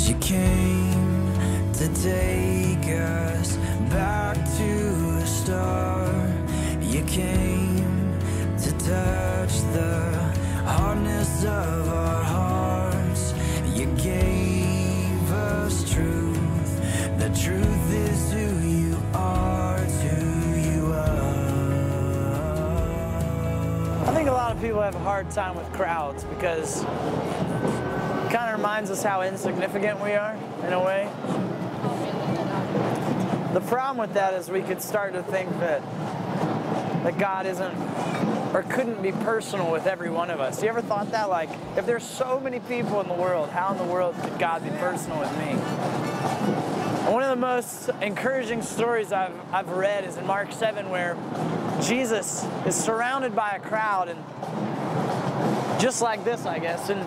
You came to take us back to the start. You came to touch the hardness of our hearts. You gave us truth. The truth is who you are, it's who you are. I think a lot of people have a hard time with crowds because it kind of reminds us how insignificant we are, in a way. The problem with that is we could start to think that God isn't or couldn't be personal with every one of us. You ever thought that? Like, if there's so many people in the world, how in the world could God be personal with me? And one of the most encouraging stories I've read is in Mark 7, where Jesus is surrounded by a crowd, and just like this, I guess, and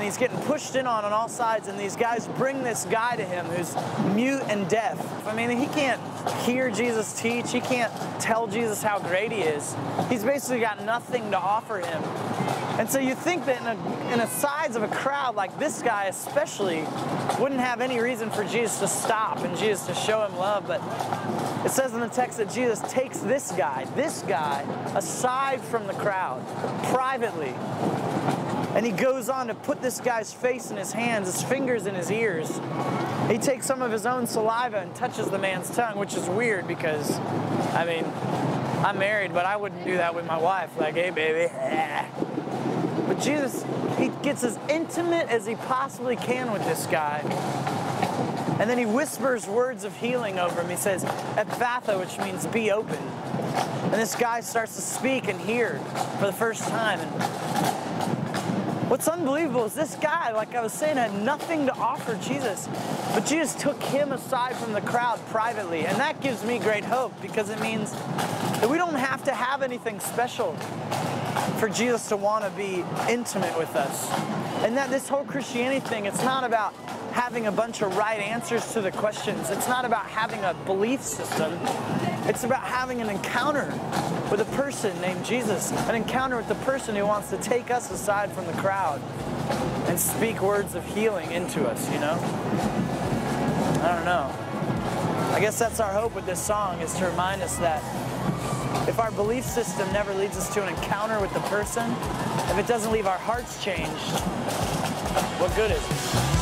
he's getting pushed in on all sides, and these guys bring this guy to him who's mute and deaf. I mean, he can't hear Jesus teach. He can't tell Jesus how great he is. He's basically got nothing to offer him. And so you think that in the size of a crowd like this guy especially wouldn't have any reason for Jesus to stop and Jesus to show him love, but it says in the text that Jesus takes this guy aside from the crowd, privately. And he goes on to put this guy's face in his hands, his fingers in his ears. He takes some of his own saliva and touches the man's tongue, which is weird because, I mean, I'm married, but I wouldn't do that with my wife. Like, hey, baby. But Jesus, he gets as intimate as he possibly can with this guy. And then he whispers words of healing over him. He says, Ephatha, which means be open. And this guy starts to speak and hear for the first time. And what's unbelievable is this guy, like I was saying, had nothing to offer Jesus. But Jesus took him aside from the crowd privately. And that gives me great hope, because it means that we don't have to have anything special for Jesus to want to be intimate with us. And that this whole Christianity thing, it's not about having a bunch of right answers to the questions. It's not about having a belief system. It's about having an encounter with a person named Jesus, an encounter with the person who wants to take us aside from the crowd and speak words of healing into us, you know? I don't know. I guess that's our hope with this song, is to remind us that if our belief system never leads us to an encounter with the person, if it doesn't leave our hearts changed, what good is it?